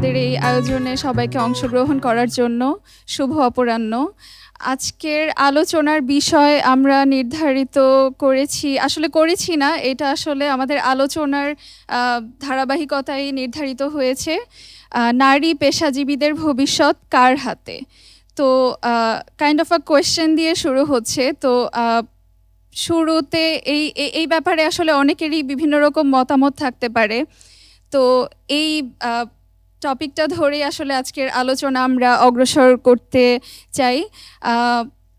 আমাদের এই আয়োজনে সবাইকে অংশগ্রহণ করার জন্য। শুভ অপরাহ্ন। আজকের আলোচনার বিষয় আমরা নির্ধারিত করেছি না, এটা আসলে আমাদের আলোচনার ধারাবাহিকতায় নির্ধারিত হয়েছে। নারী পেশাজীবীদের ভবিষ্যৎ কার হাতে? তো কাইন্ড অফ আ কোয়েশ্চেন দিয়ে শুরু হচ্ছে। তো শুরুতে এই ব্যাপারে আসলে অনেকেরই বিভিন্ন রকম মতামত থাকতে পারে। তো এই টপিকটা ধরেই আসলে আজকের আলোচনা আমরা অগ্রসর করতে চাই।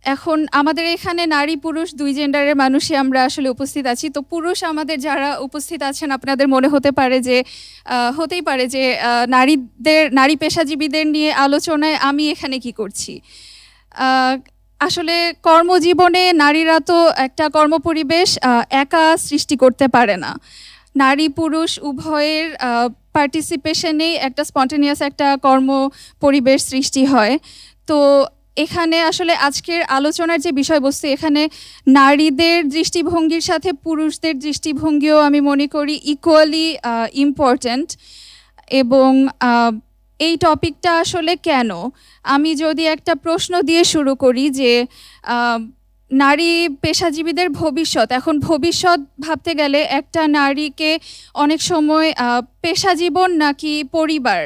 এখন আমাদের এখানে নারী পুরুষ দুই জেন্ডারের মানুষই আমরা আসলে উপস্থিত আছি। তো পুরুষ আমাদের যারা উপস্থিত আছেন, আপনাদের মনে হতেই পারে যে নারী পেশাজীবীদের নিয়ে আলোচনায় আমি এখানে কি করছি। আসলে কর্মজীবনে নারীরা তো একটা কর্মপরিবেশ একা সৃষ্টি করতে পারে না। নারী পুরুষ উভয়ের পার্টিসিপেশনেই একটা স্পন্টেনিয়াস একটা কর্ম পরিবেশ সৃষ্টি হয়। তো এখানে আসলে আজকের আলোচনার যে বিষয়বস্তু, এখানে নারীদের দৃষ্টিভঙ্গির সাথে পুরুষদের দৃষ্টিভঙ্গিও আমি মনে করি ইকুয়ালি ইম্পর্ট্যান্ট। এবং এই টপিকটা আসলে কেন, আমি যদি একটা প্রশ্ন দিয়ে শুরু করি যে নারী পেশাজীবীদের ভবিষ্যৎ, এখন ভবিষ্যৎ ভাবতে গেলে একটা নারীকে অনেক সময় পেশাজীবন নাকি পরিবার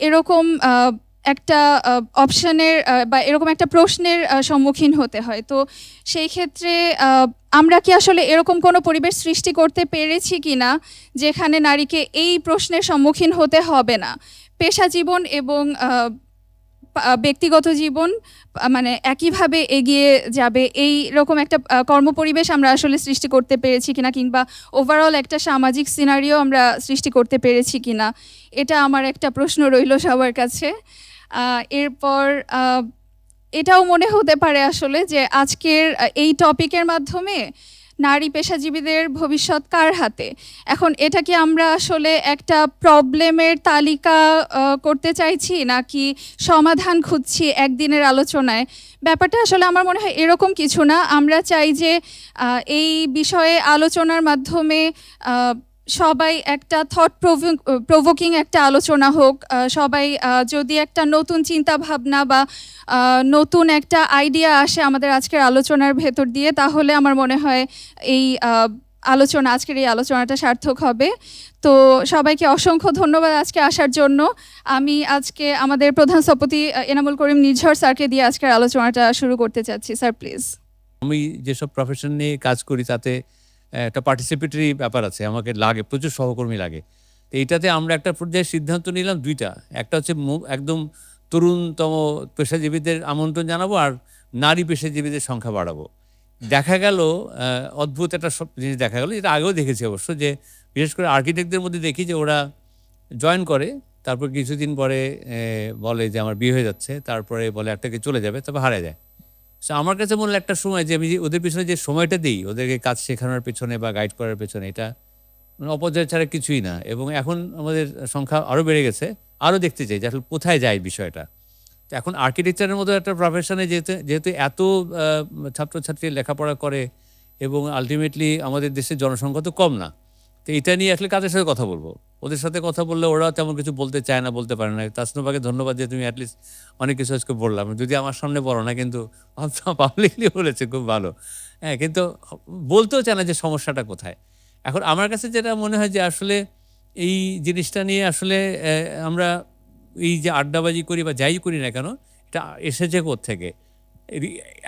এরকম একটা অপশনের বা এরকম একটা প্রশ্নের সম্মুখীন হতে হয়। তো সেই ক্ষেত্রে আমরা কি আসলে এরকম কোনো পরিবেশ সৃষ্টি করতে পেরেছি কি না যেখানে নারীকে এই প্রশ্নের সম্মুখীন হতে হবে না? পেশাজীবন এবং ব্যক্তিগত জীবন মানে একইভাবে এগিয়ে যাবে, এই রকম একটা কর্মপরিবেশ আমরা আসলে সৃষ্টি করতে পেরেছি কিনা, কিংবা ওভারঅল একটা সামাজিক সিনারিও আমরা সৃষ্টি করতে পেরেছি কিনা, এটা আমার একটা প্রশ্ন রইল সবার কাছে। এরপর এটাও মনে হতে পারে আসলে যে আজকের এই টপিকের মাধ্যমে নারী পেশাজীবীদের ভবিষ্যৎ কার হাতে। এখন এটা কি আমরা আসলে একটা প্রবলেমের তালিকা করতে চাইছি নাকি সমাধান খুঁজছি একদিনের আলোচনায়? ব্যাপারটা আসলে আমার মনে হয় এরকম কিছু না। আমরা চাই যে এই বিষয়ে আলোচনার মাধ্যমে সবাই একটা প্রভোকিং একটা আলোচনা হোক। সবাই যদি একটা নতুন চিন্তা ভাবনা বা নতুন একটা আইডিয়া আসে আমাদের আজকের আলোচনার ভেতর দিয়ে, তাহলে আমার মনে হয় এই আজকের এই আলোচনাটা সার্থক হবে। তো সবাইকে অসংখ্য ধন্যবাদ আজকে আসার জন্য। আমি আজকে আমাদের প্রধান স্থপতি এনামুল করিম নির্ঝর স্যারকে দিয়ে আজকের আলোচনাটা শুরু করতে চাচ্ছি। Sir please. আমি যেসব প্রফেশন নিয়ে কাজ করি তাতে একটা পার্টিসিপেটরি ব্যাপার আছে, আমাকে লাগে, প্রচুর সহকর্মী লাগে। তো এইটাতে আমরা একটা পর্যায়ে সিদ্ধান্ত নিলাম দুইটা। একটা হচ্ছে একদম তরুণতম পেশাজীবীদের আমন্ত্রণ জানাবো, আর নারী পেশাজীবীদের সংখ্যা বাড়াবো। দেখা গেল অদ্ভুত একটা জিনিস দেখা গেল, যেটা আগেও দেখেছি অবশ্য, যে বিশেষ করে আর্কিটেক্টদের মধ্যে দেখি যে ওরা জয়েন করে, তারপর কিছুদিন পরে বলে যে আমার বিয়ে হয়ে যাচ্ছে, তারপরে বলে একটাকে চলে যাবে, তারপর হারিয়ে যায়। সো আমার কাছে মনে হয় একটা সময় যে আমি ওদের পিছনে যে সময়টা দিই, ওদেরকে কাজ শেখানোর পেছনে বা গাইড করার পেছনে, এটা মানে অপচয় ছাড়া কিছুই না। এবং এখন আমাদের সংখ্যা আরও বেড়ে গেছে, আরও দেখতে চাই যে আসলে কোথায় যায় বিষয়টা। তো এখন আর্কিটেকচারের মতো একটা প্রফেশনে যেহেতু এত ছাত্রছাত্রী লেখাপড়া করে এবং আলটিমেটলি আমাদের দেশের জনসংখ্যা তো কম না, তো এটা নিয়ে আসলে কাদের সাথে কথা বলবো? ওদের সাথে কথা বললে ওরা তেমন কিছু বলতে চায় না, বলতে পারে না। তাসনুবাকে ধন্যবাদ যে তুমি অ্যাটলিস্ট অনেক কিছু আজকে বললাম, যদি আমার সামনে বলো না, কিন্তু পাবলিকলি বলেছে, খুব ভালো। হ্যাঁ, কিন্তু বলতেও চায় না যে সমস্যাটা কোথায়। এখন আমার কাছে যেটা মনে হয় যে আসলে এই জিনিসটা নিয়ে আসলে আমরা এই যে আড্ডাবাজি করি বা যাই করি না কেন, এটা এসেছে কোত্থেকে?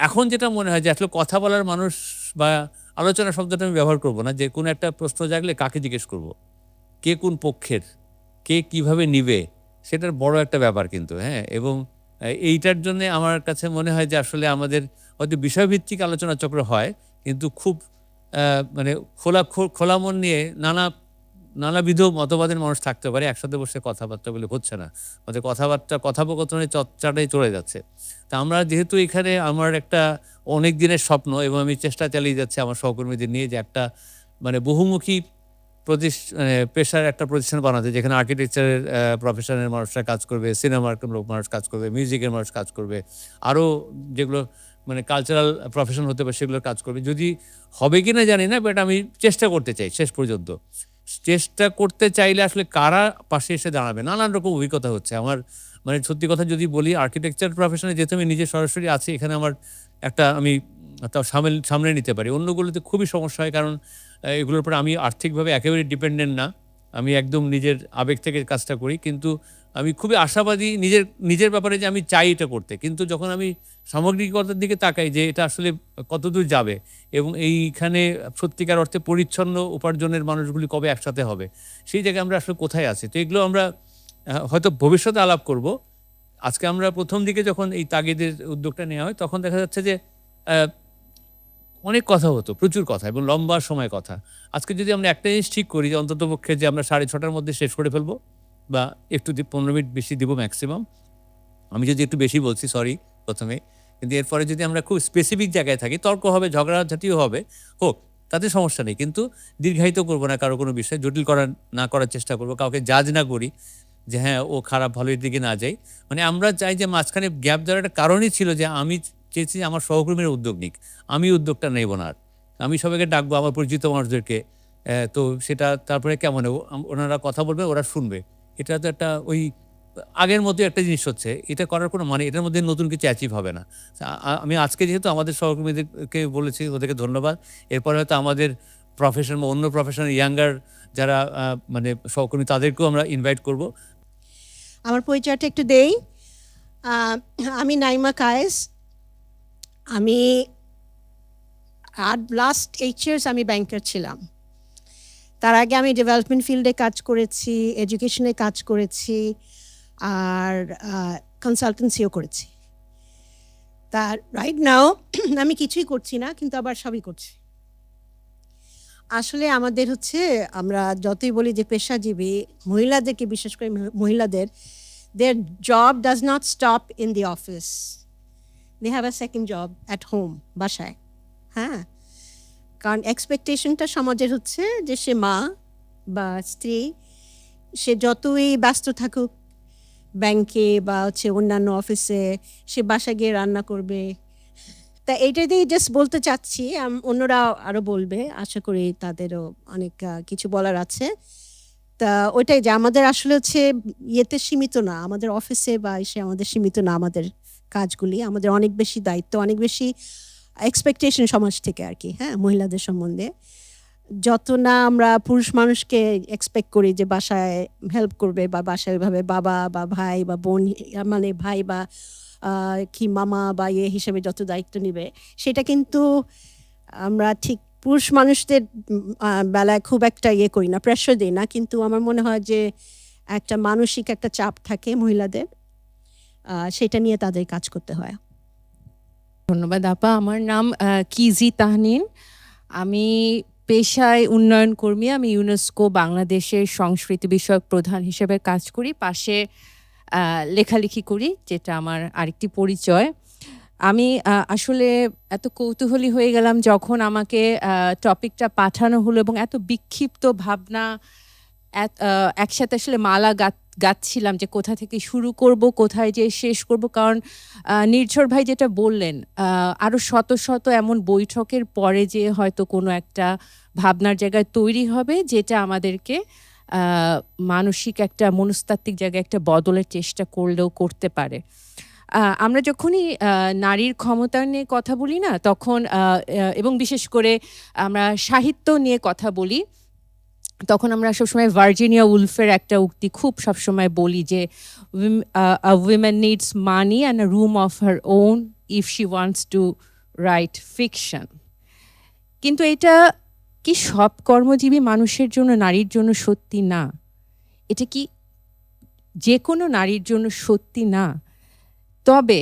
এখন যেটা মনে হয় যে আসলে কথা বলার মানুষ বা আলোচনা শব্দটা আমি ব্যবহার করব না, যে কোনো একটা প্রশ্ন জাগলে কাকে জিজ্ঞেস করব, কে কোন পক্ষের, কে কিভাবে নিবে, সেটার বড় একটা ব্যাপার কিন্তু। হ্যাঁ, এবং এইটার জন্যে আমার কাছে মনে হয় যে আসলে আমাদের হয়তো বিষয়ভিত্তিক আলোচনা চক্র হয়, কিন্তু খুব মানে খোলা মন নিয়ে নানাবিধ মতবাদের মানুষ থাকতে পারে, একসাথে বসে কথাবার্তা বলে হচ্ছে না, আমাদের কথোপকথনের চর্চাটাই চলে যাচ্ছে। তা আমরা যেহেতু এখানে, আমার একটা অনেক দিনের স্বপ্ন এবং আমি চেষ্টা চালিয়ে যাচ্ছি আমার সহকর্মীদের নিয়ে, যে একটা মানে বহুমুখী পেশার একটা প্রতিষ্ঠান বানাতে, যেখানে আর্কিটেকচারের প্রফেশনের মানুষরা কাজ করবে, সিনেমার মানুষ কাজ করবে, মিউজিকের মানুষ কাজ করবে, আরও যেগুলো মানে কালচারাল প্রফেশন হতে পারে সেগুলোর কাজ করবে। যদি হবে কিনা জানি না, বাট আমি চেষ্টা করতে চাই শেষ পর্যন্ত। চেষ্টা করতে চাইলে আসলে কারা পাশে এসে দাঁড়াবে, নানান রকম অভিজ্ঞতা হচ্ছে আমার। মানে সত্যি কথা যদি বলি, আর্কিটেকচার প্রফেশনে যেহেতু আমি নিজে সরাসরি আছি, এখানে আমার একটা আমি তাও সামলে নিতে পারি। অন্যগুলোতে খুবই সমস্যা হয়, কারণ এগুলোর উপর আমি আর্থিকভাবে একেবারেই ডিপেন্ডেন্ট না। আমি একদম নিজের আবেগ থেকে কাজটা করি। কিন্তু আমি খুবই আশাবাদী নিজের ব্যাপারে, যে আমি চাই এটা করতে। কিন্তু যখন আমি সামগ্রিকতার দিকে তাকাই যে এটা আসলে কতদূর যাবে এবং এইখানে সত্যিকার অর্থে পরিচ্ছন্ন উপার্জনের মানুষগুলি কবে একসাথে হবে, সেই জায়গায় আমরা আসলে কোথায় আছি? তো এগুলো আমরা হয়তো ভবিষ্যতে আলাপ করব। আজকে আমরা ১ম দিকে যখন এই তাগিদের উদ্যোগটা নেওয়া হয়, তখন দেখা যাচ্ছে যে আ অনেক কথা হতো, প্রচুর কথা এবং লম্বা সময় কথা। আজকে যদি আমরা একটা জিনিস ঠিক করি যে অন্ততপক্ষে যে আমরা 6:30টার মধ্যে শেষ করে ফেলবো, বা একটু ১৫ মিনিট বেশি দিব ম্যাক্সিমাম। আমি যদি একটু বেশি বলছি, সরি ১ম এ। কিন্তু এরপরে যদি আমরা খুব স্পেসিফিক জায়গায় থাকি, তর্ক হবে, ঝগড়াঝাটিও হবে, হোক, তাতে সমস্যা নেই। কিন্তু দীর্ঘায়িত করব না কারো কোনো বিষয়, জটিল না করার চেষ্টা করব। কাউকে জাজ না করি যে হ্যাঁ, ও খারাপ ভালো এর দিকে না যাই। মানে আমরা চাই যে মাঝখানে গ্যাপ দেওয়ার একটা কারণই ছিল যে আমি চেয়েছি যে আমার সহকর্মীরা উদ্যোগ নিক। আমি উদ্যোগটা নেব না আর। আমি সবাইকে ডাকবো, আমার পরিচিত মানুষদেরকে। তো সেটা তারপরে কেমন ওনারা কথা বলবে, ওরা শুনবে। এটা তো একটা ওই আগের মতোই একটা জিনিস হচ্ছে। এটা করার কোনো মানে, এটার মধ্যে নতুন কিছু অ্যাচিভ হবে না। আমি আজকে যেহেতু আমাদের সহকর্মীদেরকে বলেছি, ওদেরকে ধন্যবাদ। এরপরে হয়তো আমাদের প্রফেশন বা অন্য প্রফেশনের ইয়াঙ্গার যারা মানে সহকর্মী, তাদেরকেও আমরা ইনভাইট করব। আমার পরিচয়টা একটু দেই। আহ, আমি নাইমা কায়েস। আমি লাস্ট 8 ইয়ার্স আমি ব্যাংকার ছিলাম। তার আগে আমি ডেভেলপমেন্ট ফিল্ডে কাজ করেছি, এডুকেশনে কাজ করেছি, আর কনসালটেন্সিও করেছি। তা রাইট নাও আমি কিছুই করছি না, কিন্তু আবার সবই করছি। আসলে আমাদের হচ্ছে, আমরা যতই বলি যে পেশাজীবী মহিলাদেরকে, বিশেষ করে মহিলাদের, their job does not stop in the office. They have a second job at home, বাসায়। হ্যাঁ, কারণ এক্সপেকটেশনটা সমাজের হচ্ছে যে সে মা বা স্ত্রী, সে যতই ব্যস্ত থাকুক ব্যাংকে বা হচ্ছে অন্যান্য অফিসে, সে বাসায় গিয়ে রান্না করবে। তা এইটা দিয়ে জাস্ট বলতে চাচ্ছি, অন্যরা আরও বলবে, আশা করি তাদেরও অনেক কিছু বলার আছে। তা ওইটাই যে আমাদের আসলে হচ্ছে ইয়েতে সীমিত না, আমাদের অফিসে বা এসে আমাদের সীমিত না আমাদের কাজগুলি। আমাদের অনেক বেশি দায়িত্ব, অনেক বেশি এক্সপেকটেশন সমাজ থেকে আর কি, হ্যাঁ, মহিলাদের সম্বন্ধে। যত না আমরা পুরুষ মানুষকে এক্সপেক্ট করি যে বাসায় হেল্প করবে বা বাসায় ওইভাবে বাবা বা ভাই বা বোন, মানে ভাই বা কি মামা বা ইয়ে হিসেবে যত দায়িত্ব নেবে, সেটা কিন্তু আমরা ঠিক পুরুষ মানুষদের বেলায় খুব একটা ইয়ে করি না, প্রেশার দিই না। কিন্তু আমার মনে হয় যে একটা মানসিক একটা চাপ থাকে মহিলাদের, সেটা নিয়ে তাদের কাজ করতে হয়। ধন্যবাদ আপা। আমার নাম কিজি তাহনিন। আমি পেশায় উন্নয়ন কর্মী। আমি ইউনেস্কো বাংলাদেশের সংস্কৃতি বিষয়ক প্রধান হিসেবে কাজ করি, পাশে লেখালেখি করি, যেটা আমার আরেকটি পরিচয়। আমি আসলে এত কৌতূহলী হয়ে গেলাম যখন আমাকে টপিকটা পাঠানো হলো, এবং এত বিক্ষিপ্ত ভাবনা একসাথে আসলে মালা গাচ্ছিলাম যে কোথা থেকে শুরু করব, কোথায় যে শেষ করব। কারণ নির্ঝর ভাই যেটা বললেন, আরো শত শত এমন বৈঠকের পরে যে হয়তো কোনো একটা ভাবনার জায়গায় তৈরি হবে, যেটা আমাদেরকে মানসিক একটা মনস্তাত্ত্বিক জায়গায় একটা বদলের চেষ্টা করলেও করতে পারে। আমরা যখনই নারীর ক্ষমতা নিয়ে কথা বলি না, তখন এবং বিশেষ করে আমরা সাহিত্য নিয়ে কথা বলি, তখন আমরা সবসময় ভার্জিনিয়া উলফের একটা উক্তি খুব সবসময় বলি যে a woman needs money and a room of her own if she wants to write fiction. কিন্তু এটা কি সব কর্মজীবী মানুষের জন্য, নারীর জন্য সত্যি না? এটা কি যে কোনো নারীর জন্য সত্যি না? তবে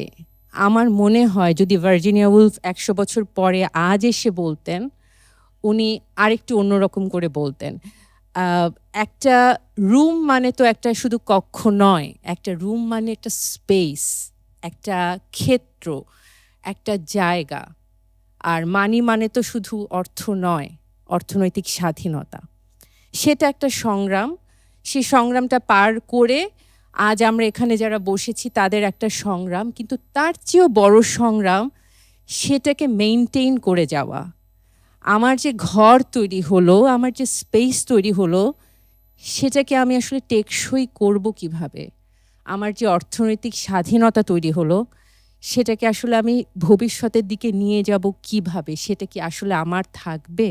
আমার মনে হয় যদি ভার্জিনিয়া উলফ 100 বছর পরে আজ এসে বলতেন, উনি আরেকটু অন্যরকম করে বলতেন। একটা রুম মানে তো একটা শুধু কক্ষ নয়, একটা রুম মানে একটা স্পেস, একটা ক্ষেত্র, একটা জায়গা। আর মানি মানে তো শুধু অর্থ নয়, অর্থনৈতিক স্বাধীনতা। সেটা একটা সংগ্রাম। সেই সংগ্রামটা পার করে আজ আমরা এখানে যারা বসেছি তাদের একটা সংগ্রাম, কিন্তু তার চেয়েও বড় সংগ্রাম সেটাকে মেইনটেইন করে যাওয়া। আমার যে ঘর তৈরি হলো, আমার যে স্পেস তৈরি হলো, সেটাকে আমি আসলে টেকসই করব কিভাবে? আমার যে অর্থনৈতিক স্বাধীনতা তৈরি হলো, সেটাকে আসলে আমি ভবিষ্যতের দিকে নিয়ে যাব কিভাবে? সেটা কি আসলে আমার থাকবে?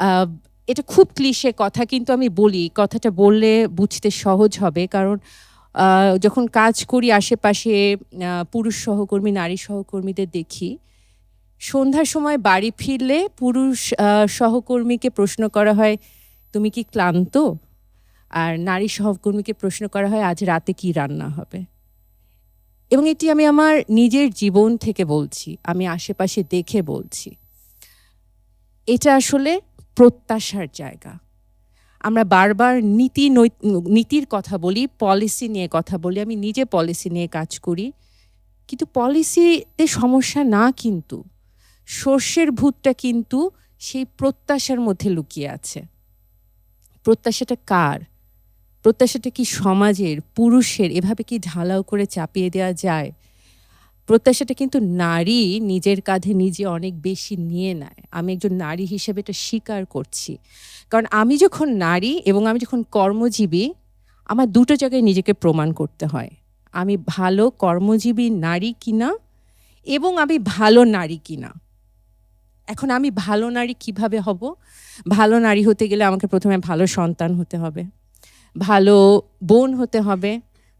আহ, এটা খুব ক্লিশে কথা, কিন্তু আমি বলি, কথাটা বললে বুঝতে সহজ হবে। কারণ যখন কাজ করি আশেপাশে পুরুষ সহকর্মী, নারী সহকর্মীদের দেখি, সন্ধ্যার সময় বাড়ি ফিরলে পুরুষ সহকর্মীকে প্রশ্ন করা হয়, তুমি কি ক্লান্ত? আর নারী সহকর্মীকে প্রশ্ন করা হয়, আজ রাতে কি রান্না হবে? এবং এটি আমি আমার নিজের জীবন থেকে বলছি, আমি আশেপাশে দেখে বলছি। এটা আসলে প্রত্যাশার জায়গা। আমরা বারবার নীতির কথা বলি, পলিসি নিয়ে কথা বলি। আমি নিজে পলিসি নিয়ে কাজ করি, কিন্তু পলিসিতে সমস্যা না, কিন্তু সর্ষের ভূতটা কিন্তু সেই প্রত্যাশার মধ্যে লুকিয়ে আছে। প্রত্যাশাটা কার? প্রত্যাশাটা কি সমাজের, পুরুষের? এভাবে কি ঢালাও করে চাপিয়ে দেওয়া যায়? প্রত্যাশাটা কিন্তু নারী নিজের কাঁধে নিজে অনেক বেশি নিয়ে নেয়। আমি একজন নারী হিসেবে এটা স্বীকার করছি। কারণ আমি যখন নারী এবং আমি যখন কর্মজীবী, আমার দুটো জায়গায় নিজেকে প্রমাণ করতে হয়। আমি ভালো কর্মজীবী নারী কিনা এবং আমি ভালো নারী কিনা। এখন আমি ভালো নারী কিভাবে হব? ভালো নারী হতে গেলে আমাকে প্রথমে ভালো সন্তান হতে হবে, ভালো বোন হতে হবে,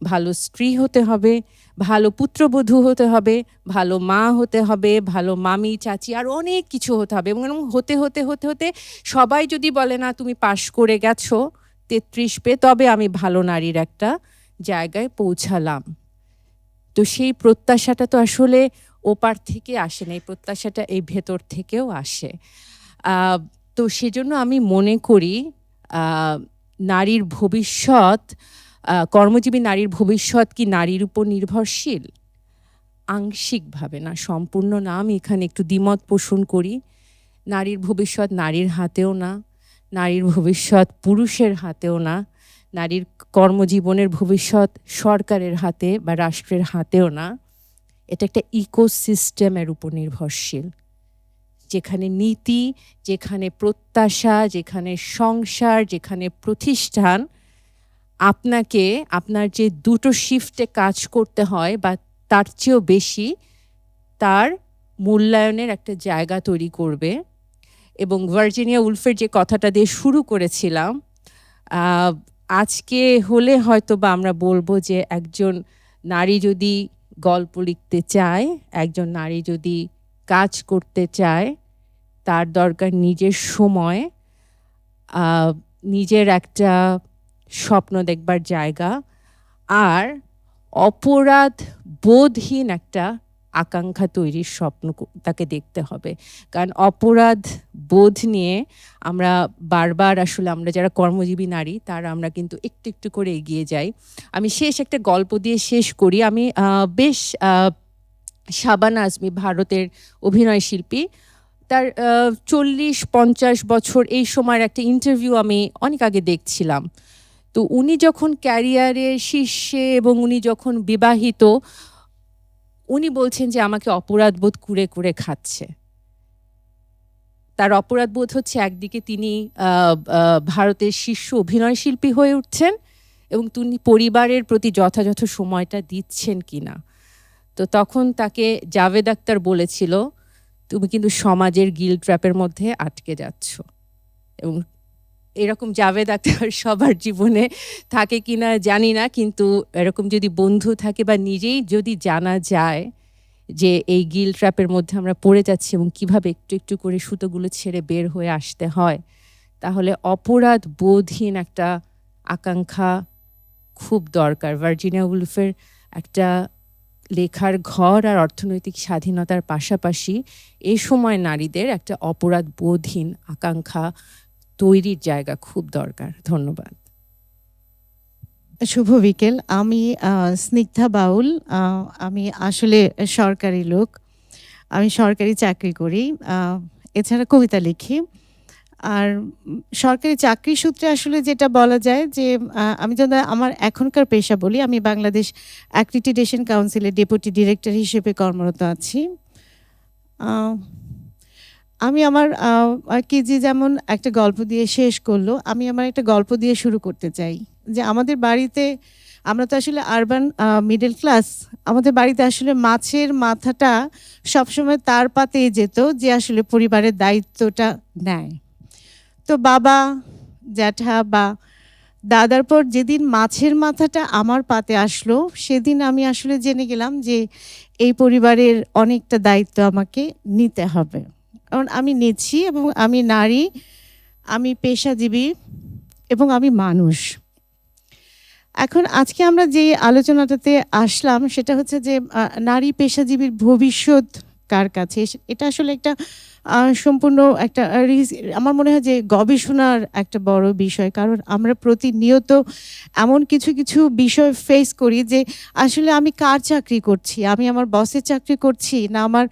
ভালো স্ত্রী হতে হবে, ভালো পুত্রবধূ হতে হবে, ভালো মা হতে হবে, ভালো মামি, চাচি, আর অনেক কিছু হতে হবে। এবং এরকম হতে হতে হতে হতে সবাই যদি বলে না তুমি পাশ করে গেছো 33 পেয়ে, তবে আমি ভালো নারীর একটা জায়গায় পৌঁছালাম। তো সেই প্রত্যাশাটা তো আসলে ওপার থেকে আসে না, এই প্রত্যাশাটা এই ভেতর থেকেও আসে। তো সেজন্য আমি মনে করি নারীর ভবিষ্যৎ, কর্মজীবী নারীর ভবিষ্যৎ কি নারীর উপর নির্ভরশীল? আংশিকভাবে, না, সম্পূর্ণ না। আমি এখানে একটু দ্বিমত পোষণ করি। নারীর ভবিষ্যৎ নারীর হাতেও না, নারীর ভবিষ্যৎ পুরুষের হাতেও না, নারীর কর্মজীবনের ভবিষ্যৎ সরকারের হাতে বা রাষ্ট্রের হাতেও না। এটা একটা ইকোসিস্টেমের উপর নির্ভরশীল, যেখানে নীতি, যেখানে প্রত্যাশা, যেখানে সংসার, যেখানে প্রতিষ্ঠান আপনাকে আপনার যে দুটো শিফটে কাজ করতে হয় বা তার চেয়েও বেশি, তার মূল্যায়নের একটা জায়গা তৈরি করবে। এবং ভার্জিনিয়া উলফের যে কথাটা দিয়ে শুরু করেছিলাম, আজকে হলে হয়তো বা আমরা বলবো যে একজন নারী যদি গল্প লিখতে চায়, একজন নারী যদি কাজ করতে চায়, তার দরকার নিজের সময়, নিজের একটা স্বপ্ন দেখবার জায়গা, আর অপরাধ বোধহীন একটা আকাঙ্ক্ষা তৈরির স্বপ্ন তাকে দেখতে হবে। কারণ অপরাধ বোধ নিয়ে আমরা বারবার আসলে, আমরা যারা কর্মজীবী নারী তারা আমরা কিন্তু একটু একটু করে এগিয়ে যাই। আমি একটা গল্প দিয়ে শেষ করি। আমি বেশ শাবানা আজমি, ভারতের অভিনয় শিল্পী, তার 40-50 বছর এই সময়ের একটা ইন্টারভিউ আমি অনেক আগে দেখছিলাম। তো উনি যখন ক্যারিয়ারের শীর্ষে এবং উনি যখন বিবাহিত, উনি বলছেন যে আমাকে অপরাধবোধ কুরে কুরে খাচ্ছে। তার অপরাধবোধ হচ্ছে একদিকে তিনি ভারতের শীর্ষ অভিনয় শিল্পী হয়ে উঠছেন এবং তিনি পরিবারের প্রতি যথাযথ সময়টা দিচ্ছেন কিনা। তো তখন তাকে জাভেদ আখতার বলেছিল, তুমি কিন্তু সমাজের গিল ট্র্যাপের মধ্যে আটকে যাচ্ছ। এবং এরকম জাভেদ আখতার সবার জীবনে থাকে কিনা জানি না, কিন্তু এরকম যদি বন্ধু থাকে বা নিজেই যদি জানা যায় যে এই গিল ট্র্যাপের মধ্যে আমরা পড়ে যাচ্ছি এবং কিভাবে একটু একটু করে সুতোগুলো ছেড়ে বের হয়ে আসতে হয়, তাহলে অপরাধ বোধহীন একটা আকাঙ্ক্ষা খুব দরকার। ভার্জিনিয়া উলফের একটা লেখার ঘর আর অর্থনৈতিক স্বাধীনতার পাশাপাশি এই সময় নারীদের একটা অপরাধ বোধহীন আকাঙ্ক্ষা তৈরির জায়গা খুব দরকার। ধন্যবাদ। শুভ বিকেল। আমি স্নিগ্ধা বাউল। আমি আসলে সরকারি লোক, আমি সরকারি চাকরি করি, এছাড়া কবিতা লিখি। আর সরকারি চাকরি সূত্রে আসলে যেটা বলা যায় যে আমি যদি আমার এখনকার পেশা বলি, আমি বাংলাদেশ অ্যাক্রিডিটেশন কাউন্সিলের ডেপুটি ডিরেক্টর হিসেবে কর্মরত আছি। আমি আমার কেজি যেমন একটা গল্প দিয়ে শেষ করলো, আমি আমার একটা গল্প দিয়ে শুরু করতে চাই। যে আমাদের বাড়িতে, আমরা তো আসলে আরবান মিডল ক্লাস, আমাদের বাড়িতে আসলে মাছের মাথাটা সবসময় তার পাতেই যেত যে আসলে পরিবারের দায়িত্বটা নেয়। তো বাবা, জ্যাঠা বা দাদার পর যেদিন মাছের মাথাটা আমার পাতে আসলো, সেদিন আমি আসলে জেনে গেলাম যে এই পরিবারের অনেকটা দায়িত্ব আমাকে নিতে হবে। কারণ আমি নিচ্ছি, এবং আমি নারী, আমি পেশাজীবী, এবং আমি মানুষ। এখন আজকে আমরা যে আলোচনাটাতে আসলাম সেটা হচ্ছে যে নারী পেশাজীবীর ভবিষ্যৎ কার কাছে। এটা আসলে একটা সম্পূর্ণ একটা আমার মনে হয় যে গবেষণার একটা বড় বিষয়। কারণ আমরা প্রতিনিয়ত এমন কিছু কিছু বিষয় ফেস করি যে আসলে আমি কার চাকরি করছি, আমি আমার বসের চাকরি করছি, না আমার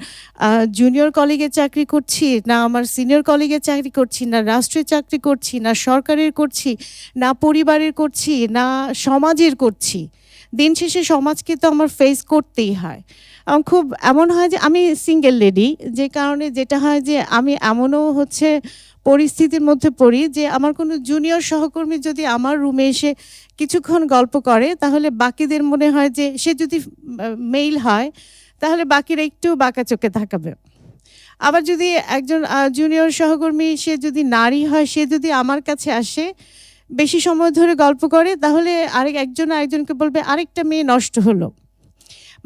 জুনিয়র কলিগের চাকরি করছি, না আমার সিনিয়র কলিগের চাকরি করছি, না রাষ্ট্রের চাকরি করছি, না সরকারের করছি, না পরিবারের করছি, না সমাজের করছি। দিন শেষে সমাজকে তো আমার ফেস করতেই হয়। খুব এমন হয় যে আমি সিঙ্গেল লেডি, যে কারণে যেটা হয় যে আমি এমনও হচ্ছে পরিস্থিতির মধ্যে পড়ি যে আমার কোনো জুনিয়র সহকর্মী যদি আমার রুমে এসে কিছুক্ষণ গল্প করে, তাহলে বাকিদের মনে হয় যে সে যদি মেইল হয় তাহলে বাকিরা একটু বাঁকা চোখে তাকাবে। আবার যদি একজন জুনিয়র সহকর্মী, সে যদি নারী হয়, সে যদি আমার কাছে আসে বেশি সময় ধরে গল্প করে, তাহলে একজন আরেকজনকে বলবে আরেকটা মেয়ে নষ্ট হলো।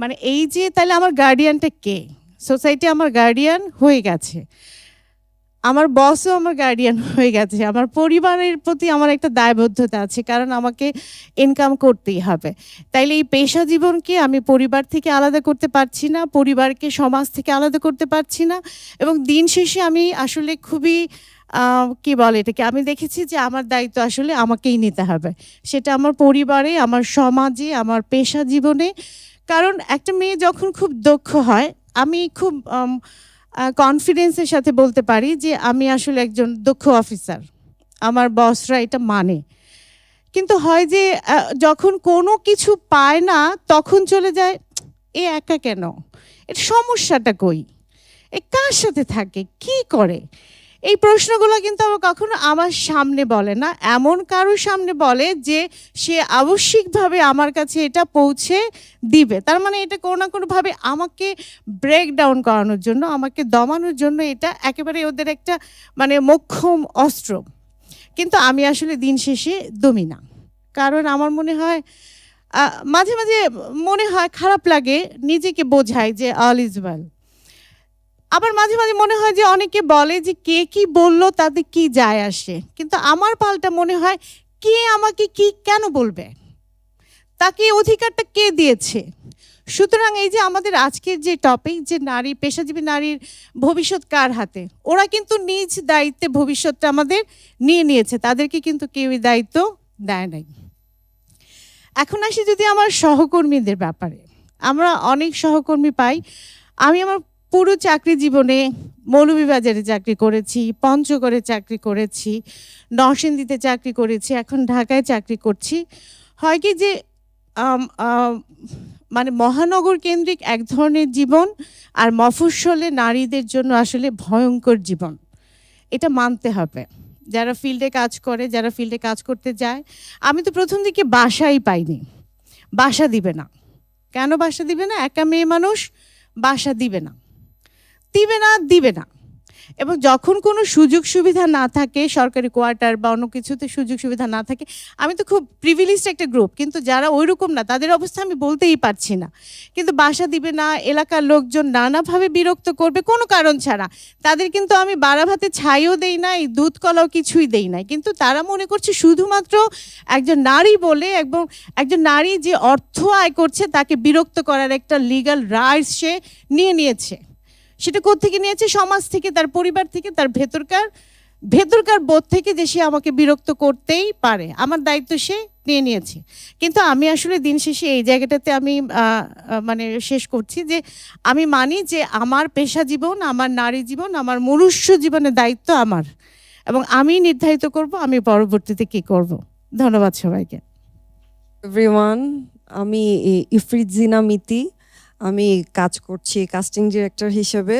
মানে এই যে তাহলে আমার গার্ডিয়ানটা কে? সোসাইটি আমার গার্ডিয়ান হয়ে গেছে, আমার বসও আমার গার্ডিয়ান হয়ে গেছে, আমার পরিবারের প্রতি আমার একটা দায়বদ্ধতা আছে, কারণ আমাকে ইনকাম করতেই হবে। তাইলে এই পেশা জীবনকে আমি পরিবার থেকে আলাদা করতে পারছি না, পরিবারকে সমাজ থেকে আলাদা করতে পারছি না, এবং দিন শেষে আমি আসলে খুবই কি বলে এটাকে, আমি দেখেছি যে আমার দায়িত্ব আসলে আমাকেই নিতে হবে, সেটা আমার পরিবারে, আমার সমাজে, আমার পেশা জীবনে। কারণ একটা মেয়ে যখন খুব দক্ষ হয়, আমি খুব কনফিডেন্সের সাথে বলতে পারি যে আমি আসলে একজন দক্ষ অফিসার, আমার বসরা এটা মানে। কিন্তু হয় যে যখন কোনো কিছু পায় না, তখন চলে যায় এ একা কেন, এর সমস্যাটা কই, এ কার সাথে থাকে, কি করে। এই প্রশ্নগুলো কিন্তু আবার কখনো আমার সামনে বলে না, এমন কারোর সামনে বলে যে সে আবশ্যিকভাবে আমার কাছে এটা পৌঁছে দিবে। তার মানে এটা কোনো না কোনোভাবে আমাকে ব্রেক ডাউন করানোর জন্য, আমাকে দমানোর জন্য এটা একেবারে ওদের একটা মানে মোক্ষম অস্ত্র। কিন্তু আমি আসলে দিন শেষে দমি না, কারণ আমার মনে হয় মাঝে মাঝে মনে হয়, খারাপ লাগে, নিজেকে বোঝাই যে অল ইজ ওয়েল। আবার মাঝে মাঝে মনে হয় যে অনেকে বলে যে কে কি বললো তাতে কি যায় আসে, কিন্তু আমার পাল্টা মনে হয় কে আমাকে কি কেন বলবে, তাকে অধিকারটা কে দিয়েছে। সুতরাং এই যে আমাদের আজকের যে টপিক, যে নারী পেশাজীবী নারীর ভবিষ্যৎ কার হাতে, ওরা কিন্তু নিজ দায়িত্বে ভবিষ্যৎটা আমাদের নিয়ে নিয়েছে, তাদেরকে কিন্তু কেউই দায়িত্ব দেয় নাই। এখন আসি যদি আমার সহকর্মীদের ব্যাপারে, আমরা অনেক সহকর্মী পাই। আমি আমার পুরো চাকরি জীবনে মৌলভীবাজারে চাকরি করেছি, পঞ্চগড়ে চাকরি করেছি, নরসিংদীতে চাকরি করেছি, এখন ঢাকায় চাকরি করছি। হয় কি যে মানে মহানগর কেন্দ্রিক এক ধরনের জীবন, আর মফস্বলে নারীদের জন্য আসলে ভয়ঙ্কর জীবন, এটা মানতে হবে। যারা ফিল্ডে কাজ করে, যারা ফিল্ডে কাজ করতে যায়, আমি তো প্রথম দিকে বাসাই পাইনি। বাসা দিবে না, কেন বাসা দিবে না? একা মেয়ে মানুষ, বাসা দিবে না, দিবে না। এবং যখন কোনো সুযোগ সুবিধা না থাকে, সরকারি কোয়ার্টার বা অন্য কিছুতে সুযোগ সুবিধা না থাকে, আমি তো খুব প্রিভিলেজড একটা গ্রুপ, কিন্তু যারা ওইরকম না, তাদের অবস্থা আমি বলতেই পারছি না, কিন্তু বাসা দিবে না, এলাকার লোকজন নানাভাবে বিরক্ত করবে কোনো কারণ ছাড়া। তাদের কিন্তু আমি বাড়া ভাতে ছাইও দেই নাই, দুধ কলাও কিছুই দেই নাই, কিন্তু তারা মনে করছে শুধুমাত্র একজন নারী বলে, এবং একজন নারী যে অর্থ আয় করছে তাকে বিরক্ত করার একটা লিগ্যাল রাইটস সে নিয়ে নিয়েছে। সেটা কোত্থেকে নিয়েছে? সমাজ থেকে, তার পরিবার থেকে, তার ভেতরকার বোধ থেকে, যে সে আমাকে বিরক্ত করতেই পারে, আমার দায়িত্ব সে নিয়ে নিয়েছে। কিন্তু আমি আসলে দিন শেষে এই জায়গাটাতে আমি মানে শেষ করছি যে আমি মানি যে আমার পেশা জীবন, আমার নারী জীবন, আমার মনুষ্য জীবনের দায়িত্ব আমার, এবং আমি নির্ধারিত করব আমি পরবর্তীতে কি করব। ধন্যবাদ সবাইকে। এভরিওয়ান, আমি ইফরিত জিনা মিতি, আমি কাজ করছি কাস্টিং ডিরেক্টর হিসেবে।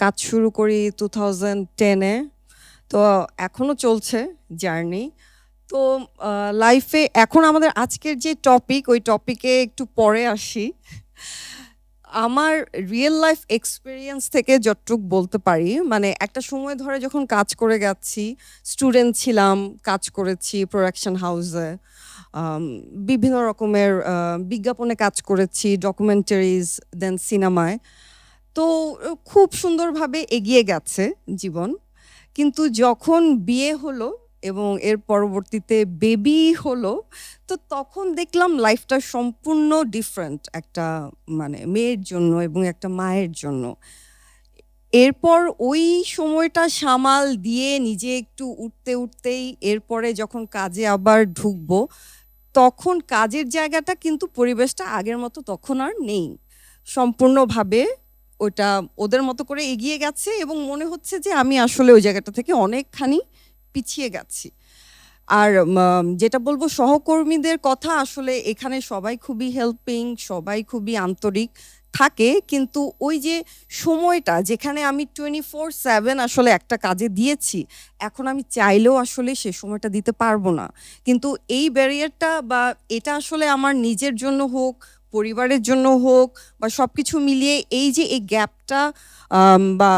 কাজ শুরু করি 2010-এ। তো এখনো চলছে জার্নি। তো লাইফে এখন আমাদের আজকের যে টপিক, ওই টপিকে একটু পরে আসি। আমার রিয়েল লাইফ এক্সপেরিয়েন্স থেকে যতটুক বলতে পারি, মানে একটা সময় ধরে যখন কাজ করে গেছি, স্টুডেন্ট ছিলাম, কাজ করেছি প্রোডাকশন হাউসে, বিভিন্ন রকমের বিজ্ঞাপনে কাজ করেছি, ডকুমেন্টারিজ, দেন সিনেমায়। তো খুব সুন্দরভাবে এগিয়ে গেছে জীবন। কিন্তু যখন বিয়ে হলো এবং এর পরবর্তীতে বেবি হলো, তো তখন দেখলাম লাইফটা সম্পূর্ণ ডিফারেন্ট একটা, মানে মেয়ের জন্য এবং একটা মায়ের জন্য। এরপর ওই সময়টা সামাল দিয়ে নিজে একটু উঠতে উঠতেই এরপরে যখন কাজে আবার ঢুকবো, তখন কাজের জায়গাটা কিন্তু পরিবেশটা আগের মতো তখন আর নেই। সম্পূর্ণভাবে ওটা ওদের মতো করে এগিয়ে গেছে এবং মনে হচ্ছে যে আমি আসলে ওই জায়গাটা থেকে অনেকখানি পিছিয়ে গেছি। আর যেটা বলবো, সহকর্মীদের কথা, আসলে এখানে সবাই খুবই হেল্পিং, সবাই খুবই আন্তরিক থাকে, কিন্তু ওই যে সময়টা যেখানে আমি 24/7 আসলে একটা কাজে দিয়েছি, এখন আমি চাইলেও আসলে সে সময়টা দিতে পারবো না। কিন্তু এই ব্যারিয়ারটা বা এটা আসলে আমার নিজের জন্য হোক, পরিবারের জন্য হোক, বা সব কিছু মিলিয়ে এই যে এই গ্যাপটা বা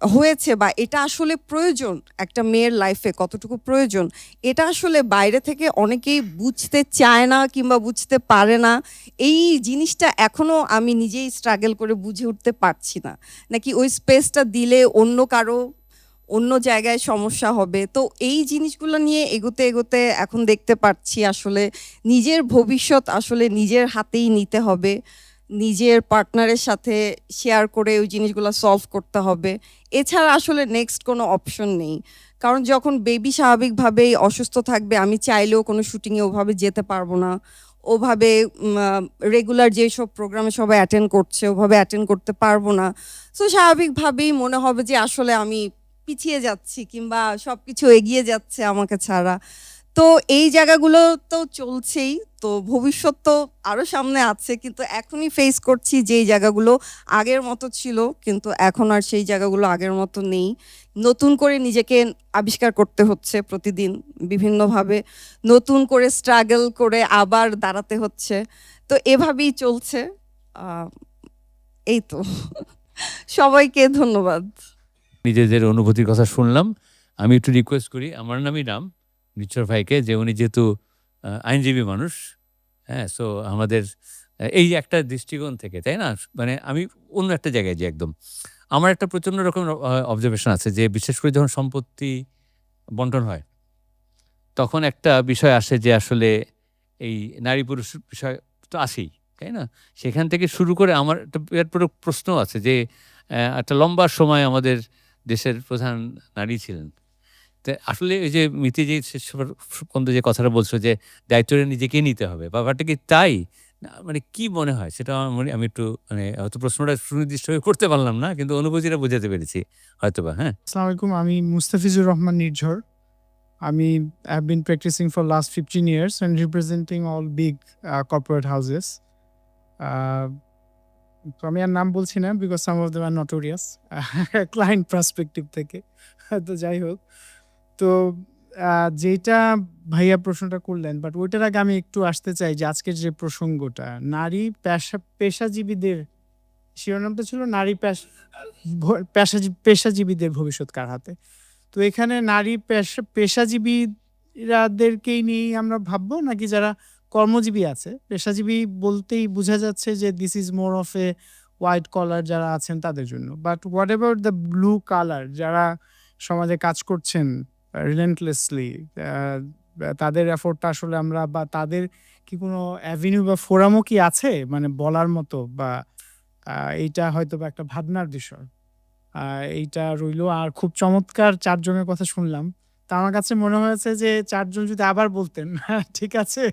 হয়েছে, বা এটা আসলে প্রয়োজন একটা মেয়ের লাইফে কতটুকু প্রয়োজন, এটা আসলে বাইরে থেকে অনেকেই বুঝতে চায় না কিংবা বুঝতে পারে না। এই জিনিসটা এখনো আমি নিজেই স্ট্রাগল করে বুঝে উঠতে পারছি না, নাকি ওই স্পেসটা দিলে অন্য কারো অন্য জায়গায় সমস্যা হবে। তো এই জিনিসগুলো নিয়ে এগোতে এগোতে এখন দেখতে পাচ্ছি আসলে নিজের ভবিষ্যৎ আসলে নিজের হাতেই নিতে হবে, নিজের পার্টনারের সাথে শেয়ার করে ওই জিনিসগুলো সলভ করতে হবে। এছাড়া আসলে নেক্সট কোনো অপশন নেই। কারণ যখন বেবি স্বাভাবিকভাবেই অসুস্থ থাকবে, আমি চাইলেও কোনো শুটিংয়ে ওভাবে যেতে পারবো না, ওভাবে রেগুলার যেসব প্রোগ্রামে সবাই অ্যাটেন্ড করছে ওভাবে অ্যাটেন্ড করতে পারবো না। সো স্বাভাবিকভাবেই মনে হবে যে আসলে আমি পিছিয়ে যাচ্ছি কিংবা সব কিছু এগিয়ে যাচ্ছে আমাকে ছাড়া। তো এই জায়গাগুলো তো চলছেই, তো ভবিষ্যৎ তো আরও সামনে আছে, কিন্তু এখনই ফেস করছি যেই জায়গাগুলো আগের মতো ছিল, কিন্তু এখন আর সেই জায়গাগুলো আগের মতো নেই। নতুন করে নিজেকে আবিষ্কার করতে হচ্ছে প্রতিদিন বিভিন্নভাবে, নতুন করে স্ট্রাগল করে আবার দাঁড়াতে হচ্ছে। তো এভাবেই চলছে। আহ, এই তো। সবাইকে ধন্যবাদ। নিজেদের অনুভূতির কথা শুনলাম। আমি একটু রিকোয়েস্ট করি আমার নামই নাম নিচ্ছর ভাইকে, যে উনি যেহেতু আইনজীবী মানুষ, হ্যাঁ, সো আমাদের এই একটা দৃষ্টিকোণ থেকে, তাই না, মানে আমি অন্য একটা জায়গায় যে একদম আমার একটা প্রচন্ড রকম অবজারভেশন আছে যে বিশেষ করে যখন সম্পত্তি বন্টন হয় তখন একটা বিষয় আসে যে আসলে এই নারী পুরুষ বিষয় তো আসেই, তাই না? সেখান থেকে শুরু করে আমার একটা বিরাট বড় প্রশ্ন আছে যে একটা লম্বা সময় আমাদের দেশের প্রধান নারী ছিলেন। তা আসলে ওই যে মিতি যে শেষ পর্যন্ত যে কথাটা বলছো যে দায়িত্বটা নিজেকেই নিতে হবে, ব্যাপারটা কি তাই? না, মানে কি মনে হয় সেটা আমার মনে, আমি একটু মানে হয়তো প্রশ্নটা সুনির্দিষ্টভাবে করতে পারলাম না, কিন্তু অনুভূতিটা বোঝাতে পেরেছি হয়তোবা। হ্যাঁ, আসসালামু আলাইকুম, আমি মুস্তাফিজুর রহমান নির্ঝর। আমি have been practicing for last 15 years and representing all big corporate houses. Uh, তো আমি আর নাম বলছি না because some of them are notorious client perspective থেকে। তো যাই হোক, তো যেটা ভাইয়া প্রশ্নটা করলেন, বাট ওইটার আগে আমি একটু আসতে চাই যে আজকের যে প্রসঙ্গটা, নারী পেশাজীবীদের শিরোনামটা ছিল নারী পেশাজীবীদের ভবিষ্যৎ কার হাতে। তো এখানে নারী পেশাজীবীরাদেরকেই নিয়েই আমরা ভাববো, নাকি যারা কর্মজীবী আছে? পেশাজীবী বলতেই বোঝা যাচ্ছে যে this is more of a white collar যারা আছেন তাদের জন্য। But whatever the blue collar, যারা সমাজে কাজ করছেন রিলেন্টলেসলি, তাদের এফোর্টটা আসলে আমরা, বা তাদের কি কোনো অ্যাভিনিউ বা ফোরামও কি আছে মানে বলার মতো, বা এইটা হয়তো বা একটা ভাবনার বিষয়। এইটা রইলো। আর খুব চমৎকার ৪ জনের কথা শুনলাম। তো আমার কাছে মনে হয়েছে যে ৪ জন যদি আবার বলতেন, ঠিক আছে?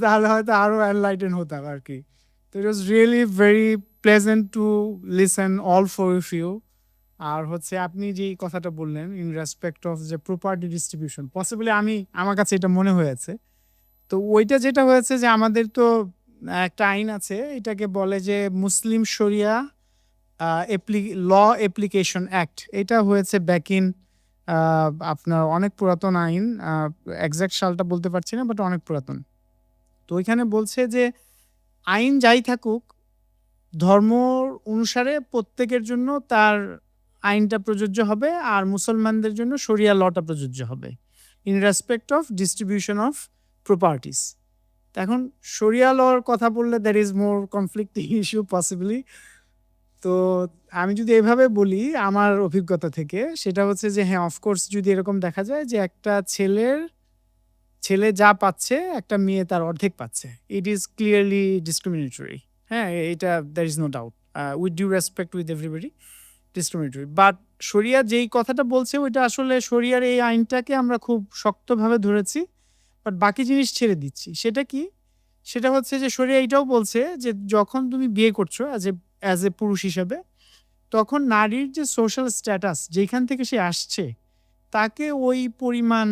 তাহলে হয়তো আরো এনলাইটেন হতাম আরকি। তো it was really very pleasant to listen all 4 of you. আর হচ্ছে আপনি যেই কথাটা বললেন ইন রেসপেক্ট অফ যে প্রপার্টি ডিস্ট্রিবিউশন, পসিবলি আমার কাছে এটা মনে হয়েছে। তো ওইটা যেটা হয়েছে যে আমাদের তো একটা আইন আছে, এটাকে বলে যে মুসলিম শরিয়া ল অ্যাপ্লিকেশন অ্যাক্ট, এটা হয়েছে ব্যাক ইন আপনার অনেক পুরাতন আইন, এক্সাক্ট সালটা বলতে পারছি না, বাট অনেক পুরাতন। তো ওইখানে বলছে যে আইন যাই থাকুক, ধর্ম অনুসারে প্রত্যেকের জন্য তার আইনটা প্রযোজ্য হবে, আর মুসলমানদের জন্য শরিয়া লটা প্রযোজ্য হবে in respect of distribution of properties. এখন শরিয়া লর কথা বললে there is more conflicting issue possibly. তো আমি যদি এভাবে বলি আমার অভিজ্ঞতা থেকে, সেটা হচ্ছে যে হ্যাঁ, অফকোর্স যদি এরকম দেখা যায় যে একটা ছেলে যা পাচ্ছে একটা মেয়ে তার অর্ধেক পাচ্ছে, ইট ইজ ক্লিয়ারলি ডিসক্রিমিনেটরি। হ্যাঁ, এটা there is no doubt, with due respect with everybody, discriminatory. But শরিয়া যেই কথাটা বলছে ওইটা আসলে শরিয়ার এই আইনটাকে আমরা খুব শক্তভাবে ধরেছি, বাট বাকি জিনিস ছেড়ে দিচ্ছি। সেটা কি? সেটা হচ্ছে যে শরিয়া এটাও বলছে যে যখন তুমি বিয়ে করছো অ্যাজ এ পুরুষ হিসেবে, তখন নারীর যে সোশ্যাল স্ট্যাটাস যেখান থেকে সে আসছে তাকে ওই পরিমাণ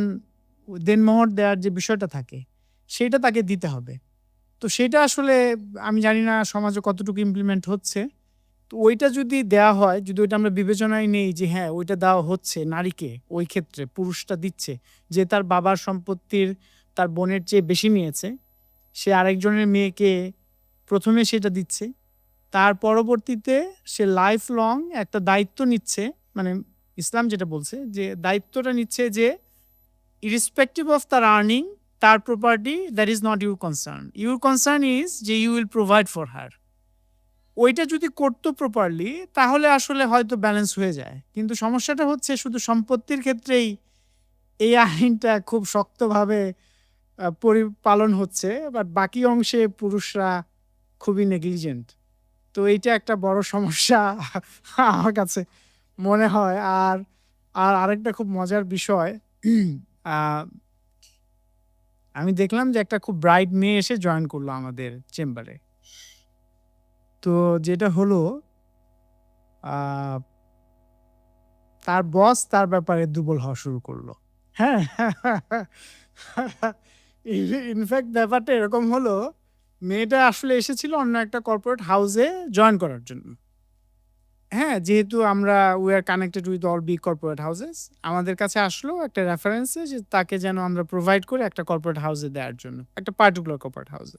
দেনমোহর দেওয়ার যে বিষয়টা থাকে সেটা তাকে দিতে হবে। তো সেটা আসলে আমি জানি না সমাজে কতটুকু ইমপ্লিমেন্ট হচ্ছে। তো ওইটা যদি দেওয়া হয়, যদি ওইটা আমরা বিবেচনায় নেই যে হ্যাঁ ওইটা দেওয়া হচ্ছে নারীকে, ওই ক্ষেত্রে পুরুষটা দিচ্ছে যে তার বাবার সম্পত্তির তার বোনের চেয়ে বেশি নিয়েছে, সে আরেকজনের মেয়েকে প্রথমে সেটা দিচ্ছে, তার পরবর্তীতে সে লাইফ লং একটা দায়িত্ব নিচ্ছে, মানে ইসলাম যেটা বলছে যে দায়িত্বটা নিচ্ছে যে ইরিসপেক্টিভ অফ তার আর্নিং, তার property, that is not your concern. Your concern is যে you will provide for her. ওইটা যদি করতো প্রপারলি তাহলে আসলে হয়তো ব্যালেন্স হয়ে যায়। কিন্তু সমস্যাটা হচ্ছে শুধু সম্পত্তির ক্ষেত্রেই এই আইনটা খুব শক্তভাবে পরিপালন হচ্ছে, বাট বাকি অংশে পুরুষরা খুবই নেগলিজেন্ট। তো এইটা একটা বড় সমস্যা আমার কাছে মনে হয়। আর আরেকটা খুব মজার বিষয়, আহ, আমি দেখলাম যে একটা খুব ব্রাইট মেয়ে এসে জয়েন করলো আমাদের চেম্বারে। তো যেটা হলো, তার বস তার ব্যাপারে দুর্বল হওয়া শুরু করলো। হ্যাঁ, ইনফ্যাক্ট ব্যাপারটা এরকম হলো, মেয়েটা আসলে এসেছিল অন্য একটা কর্পোরেট হাউসে জয়েন করার জন্য। হ্যাঁ, যেহেতু আমরা we are connected with all big corporate houses, আমাদের কাছে আসলো একটা রেফারেন্সে যে তাকে যেন আমরা প্রোভাইড করি একটা কর্পোরেট হাউসে দেওয়ার জন্য, একটা পার্টিকুলার কর্পোরেট হাউসে।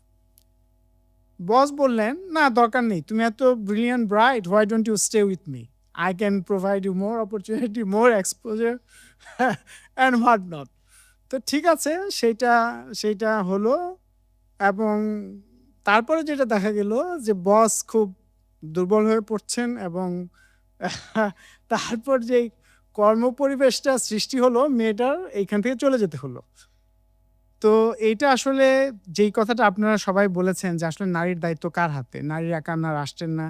বস বললেন, না দরকার নেই, তুমি এত brilliant bright, why don't you stay with me, I can provide you more opportunity, more exposure and what not. তো ঠিক আছে, সেইটা হলো। এবং তারপরে যেটা দেখা গেল যে বস খুব দুর্বল হয়ে পড়ছেন, এবং তারপর যে কর্মপরিবেশটা সৃষ্টি হলো মেয়েটার এইখান থেকে চলে যেতে হলো। তো এইটা আসলে যেই কথাটা আপনারা সবাই বলেছেন যে আসলে নারীর দায়িত্ব কার হাতে, নারীর একা না, রাষ্ট্রের না,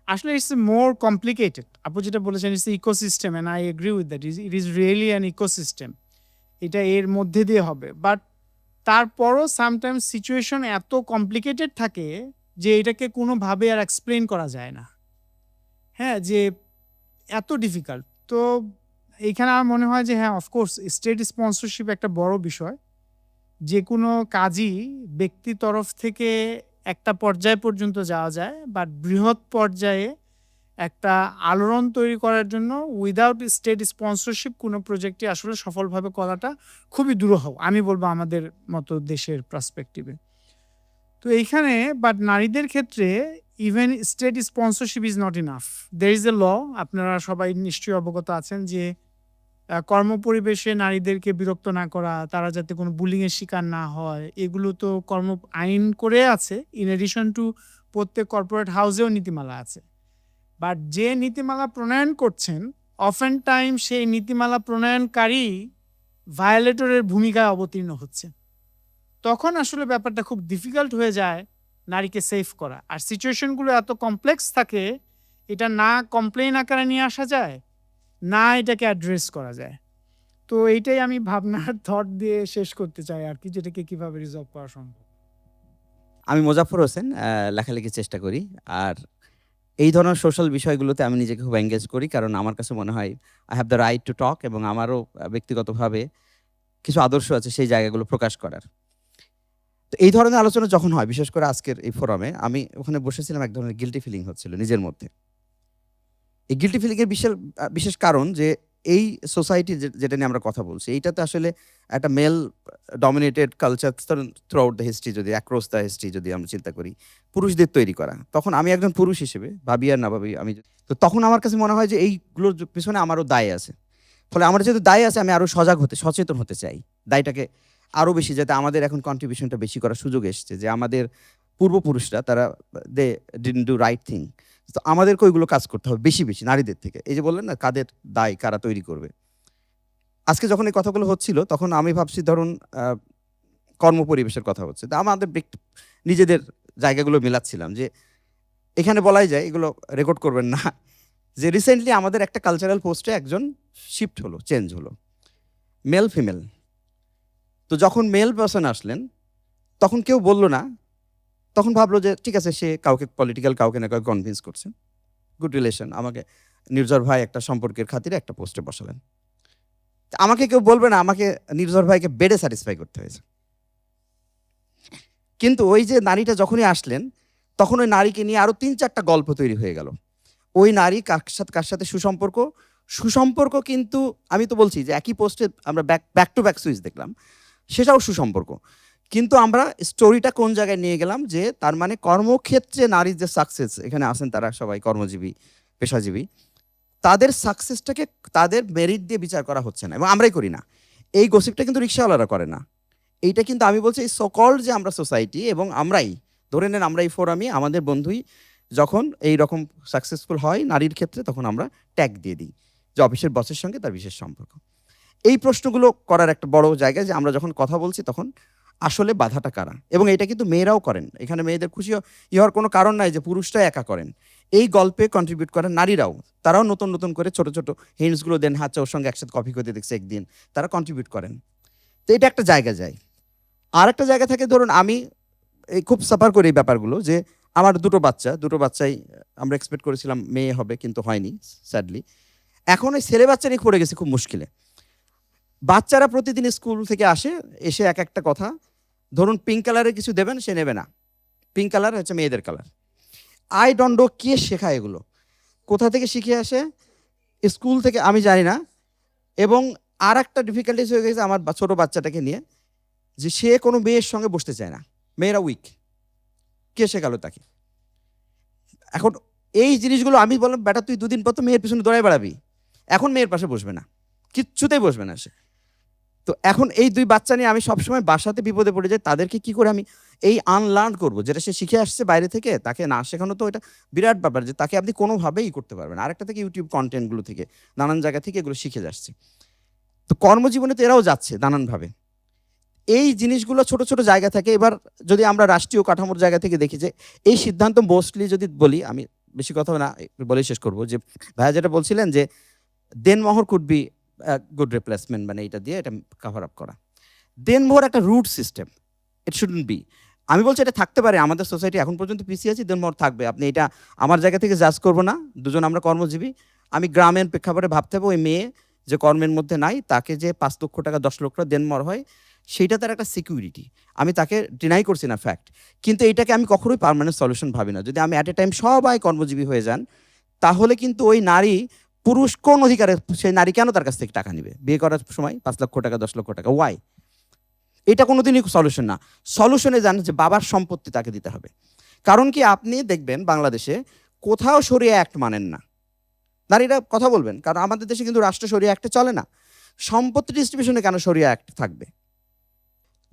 আসলে ইটস মোর কমপ্লিকেটেড। আপু যেটা বলেছেন it's ecosystem, and I agree with that, it is really an ecosystem. এটা এর মধ্যে দিয়ে হবে, বাট তারপরও সামটাইমস সিচুয়েশন এত কমপ্লিকেটেড থাকে যে এটাকে কোনোভাবে আর এক্সপ্লেন করা যায় না। হ্যাঁ, যে এত ডিফিকাল্ট। তো এইখানে আমার মনে হয় যে হ্যাঁ, অফকোর্স স্টেট স্পন্সরশিপ একটা বড় বিষয়। যে কোনো কাজই ব্যক্তি তরফ থেকে একটা পর্যায় পর্যন্ত যাওয়া যায়, বাট বৃহৎ পর্যায়ে একটা আলোড়ন তৈরি করার জন্য উইদাউট স্টেট স্পন্সরশিপ কোনো প্রজেক্টই আসলে সফলভাবে করাটা খুবই দুরূহ, আমি বলবো আমাদের মতো দেশের পার্সপেক্টিভে। তো এইখানে বাট নারীদের ক্ষেত্রে even state sponsorship is not enough. There is a law, আপনারা সবাই নিশ্চয়ই অবগত আছেন যে কর্মপরিবেশে নারীদেরকে বিরক্ত না করা, তারা যাতে কোনো বুলিংয়ের শিকার না হয়, এগুলো তো আইন করে আছে। ইন এডিশন টু প্রত্যেক কর্পোরেট হাউসেও নীতিমালা আছে। বাট যে নীতিমালা প্রণয়ন করছেন, অফেন টাইম সেই নীতিমালা প্রণয়নকারী ভায়োলেটরের ভূমিকায় অবতীর্ণ হচ্ছে। তখন আসলে ব্যাপারটা খুব ডিফিকাল্ট হয়ে যায় নারীকে সেভ করা। আর সিচুয়েশনগুলো এত কমপ্লেক্স থাকে, এটা না কমপ্লেন আকারে নিয়ে আসা যায়, না এটাকে অ্যাড্রেস করা যায়। তো এইটাই আমি ভাবনার থট দিয়ে শেষ করতে চাই আর কি, যেটাকে কিভাবে রিজলভ করা সম্ভব। আমি মোজাফফর হোসেন, লেখালেখির চেষ্টা করি। আর এই ধরনের সোশ্যাল বিষয়গুলোতে আমি নিজেকে খুব এঙ্গেজ করি, কারণ আমার কাছে মনে হয় I have the right to talk, এবং আমারও ব্যক্তিগতভাবে কিছু আদর্শ আছে সেই জায়গাগুলো প্রকাশ করার। তো এই ধরনের আলোচনা যখন হয়, বিশেষ করে আজকের এই ফোরামে, আমি ওখানে বসেছিলাম, এক ধরনের গিল্টি ফিলিং হচ্ছিল নিজের মধ্যে এই গিল্টি ফিলিংয়ের বিশেষ বিশেষ কারণ যে এই সোসাইটি যেটা নিয়ে আমরা কথা বলছি, এইটাতে আসলে একটা male dominated culture throughout the history, যদি অ্যাক্রস দ্য হিস্ট্রি যদি আমরা চিন্তা করি, পুরুষদের তৈরি করা। তখন আমি একজন পুরুষ হিসেবে ভাবি আর না ভাবি, তো তখন আমার কাছে মনে হয় যে এইগুলোর পিছনে আমারও দায় আছে। ফলে আমার যেহেতু দায় আছে, আমি আরও সচেতন হতে চাই, দায়টাকে আরও বেশি, যাতে আমাদের এখন কন্ট্রিবিউশনটা বেশি করার সুযোগ এসছে, যে আমাদের পূর্বপুরুষরা তারা they didn't do right thing. তো আমাদেরকে ওইগুলো কাজ করতে হবে বেশি বেশি নারীদের থেকে। এই যে বললেন না, কাদের দায় কারা তৈরি করবে। আজকে যখন এই কথাগুলো হচ্ছিল তখন আমি ভাবছি, ধরুন কর্মপরিবেশের কথা হচ্ছে, তা আমাদের নিজেদের জায়গাগুলো মিলাচ্ছিলাম, যে এখানে বলাই যায়, এগুলো রেকর্ড করবেন না, যে রিসেন্টলি আমাদের একটা কালচারাল পোস্টে একজন শিফট হলো, চেঞ্জ হলো, মেল ফিমেল। তো যখন মেল পারসন আসলেন তখন কেউ বললো না, তখন ভাবলো যে ঠিক আছে, সে কাউকে পলিটিক্যাল কাউকে না কাউকে কনভিন্স করছে, গুড রিলেশন, আমাকে নির্ঝর ভাই একটা সম্পর্কের খাতিরে একটা পোস্টে বসালেন। আমাকে কেউ বলবে না আমাকে নির্ঝর ভাইকে বেডে স্যাটিসফাই করতে হয়েছে। কিন্তু ওই যে নারীটা যখনই আসলেন, তখন ওই নারীকে নিয়ে আরো 3-4টা গল্প তৈরি হয়ে গেল। ওই নারী কার সাথে সুসম্পর্ক কিন্তু আমি তো বলছি যে একই পোস্টে আমরা ব্যাক টু ব্যাক সুইচ দেখলাম, সেটাও সুসম্পর্ক। কিন্তু আমরা স্টোরিটা কোন জায়গায় নিয়ে গেলাম, যে তার মানে কর্মক্ষেত্রে নারীর যে সাকসেস, এখানে আছেন তারা সবাই কর্মজীবী, পেশাজীবী, তাদের সাকসেসটাকে তাদের মেরিট দিয়ে বিচার করা হচ্ছে না, এবং আমরাই করি না। এই গসিপটা কিন্তু রিক্সাওয়ালারা করে না, এইটা কিন্তু আমি বলছি এই সকল যে আমরা সোসাইটি, এবং আমরাই ধরে নেন, আমরা এই ফোরামে আমাদের বন্ধুই যখন এই রকম সাকসেসফুল হয় নারীর ক্ষেত্রে, তখন আমরা ট্যাগ দিয়ে দিই যে অফিসের বসের সঙ্গে তার বিশেষ সম্পর্ক। এই প্রশ্নগুলো করার একটা বড় জায়গায়, যে আমরা যখন কথা বলছি তখন আসলে বাধাটা কারা, এবং এটা কিন্তু মেয়েরাও করেন। এখানে মেয়েদের খুশি হওয়ার কোনো কারণ নাই যে পুরুষরা একা করেন, এই গল্পে কন্ট্রিবিউট করেন নারীরাও। তারাও নতুন নতুন করে ছোট ছোট হিন্টসগুলো দেন, হাচ্চা ওর সঙ্গে একসাথে কফি করতে দেখছে একদিন, তারা কন্ট্রিবিউট করেন। তো এটা একটা জায়গা যায়। আর একটা জায়গা থাকে, ধরুন আমি এই খুব সাফার করি এই ব্যাপারগুলো, যে আমার দুটো বাচ্চাই আমরা এক্সপেক্ট করেছিলাম মেয়ে হবে, কিন্তু হয়নি স্যাডলি। এখন ওই ছেলে বাচ্চা নিয়ে পড়ে গেছে খুব মুশকিলে। বাচ্চারা প্রতিদিন স্কুল থেকে এসে এক একটা কথা, ধরুন পিঙ্ক কালারের কিছু দেবেন, সে নেবে না, পিঙ্ক কালার হচ্ছে মেয়েদের কালার। আই ডোন্ট নো কে শেখায় এগুলো, কোথা থেকে শিখে আসে, স্কুল থেকে আমি জানি না। এবং আর একটা ডিফিকাল্টিস হয়ে গেছে আমার ছোট বাচ্চাটাকে নিয়ে, যে সে কোনো মেয়ের সঙ্গে বসতে চায় না, মেয়েরা উইক, কে শেখালো তাকে? এখন এই জিনিসগুলো আমি বললাম, বেটা তুই 2 দিন পর তো মেয়ের পিছনে দৌড়ায় বেড়াবি, এখন মেয়ের পাশে বসবে না, কিচ্ছুতেই বসবে না সে। তো এখন এই 2 বাচ্চা নিয়ে আমি সবসময় বাসাতে বিপদে পড়ে যাই, তাদেরকে কি করে আমি এই আনলার্ন করবো, যেটা সে শিখে আসছে বাইরে থেকে, তাকে না শেখানো তো এটা বিরাট ব্যাপার, যে তাকে আপনি কোনোভাবেই করতে পারবেন। আরেকটা থেকে ইউটিউব কন্টেন্টগুলো থেকে, নানান জায়গা থেকে এগুলো শিখে যাচ্ছে। তো কর্মজীবনে তো এরাও যাচ্ছে নানানভাবে। এই জিনিসগুলো ছোট ছোট জায়গা থাকে। এবার যদি আমরা রাষ্ট্রীয় কাঠামোর জায়গা থেকে দেখি, যে এই সিদ্ধান্ত মোস্টলি যদি বলি, আমি বেশি কথা না বলে শেষ করবো, যে ভাইয়া যেটা বলছিলেন যে দেনমোহর কুড বি গুড রিপ্লেসমেন্ট, মানে এটা দিয়ে এটা কভার আপ করা। দেনমোহর একটা root system, it shouldn't be. আমি বলছি এটা থাকতে পারে, আমাদের সোসাইটি এখন পর্যন্ত পিছিয়ে আছে, দেনমোহর থাকবে। আপনি এটা আমার জায়গা থেকে জাজ করবো না, দুজন আমরা কর্মজীবী। আমি গ্রামের প্রেক্ষাপটে ভাবতে হবে, ওই মেয়ে যে কর্মের মধ্যে নাই, তাকে যে 5 লক্ষ টাকা 10 লক্ষ টাকা দেনমোহর হয়, সেইটা তার একটা সিকিউরিটি। আমি তাকে ডিনাই করছি না, ফ্যাক্ট। কিন্তু এটাকে আমি কখনোই পার্মানেন্ট সলিউশন ভাবি না। যদি আমি অ্যাট এ টাইম সবাই কর্মজীবী হয়ে যান, তাহলে কিন্তু ওই নারী, পুরুষ কোন অধিকারে সেই নারী কেন তার কাছ থেকে টাকা নেবে বিয়ে করার সময় 5 লক্ষ টাকা 10 লক্ষ টাকা? ওয়াই? এটা কোনোদিনই সলিউশন না। সলিউশনে যান যে বাবার সম্পত্তি তাকে দিতে হবে। কারণ কি, আপনি দেখবেন বাংলাদেশে কোথাও শরিয়া অ্যাক্ট মানেন না, নারীরা কথা বলবেন, কারণ আমাদের দেশে কিন্তু রাষ্ট্র শরিয়া অ্যাক্টে চলে না। সম্পত্তি ডিস্ট্রিবিউশনে কেন শরিয়া অ্যাক্ট থাকবে?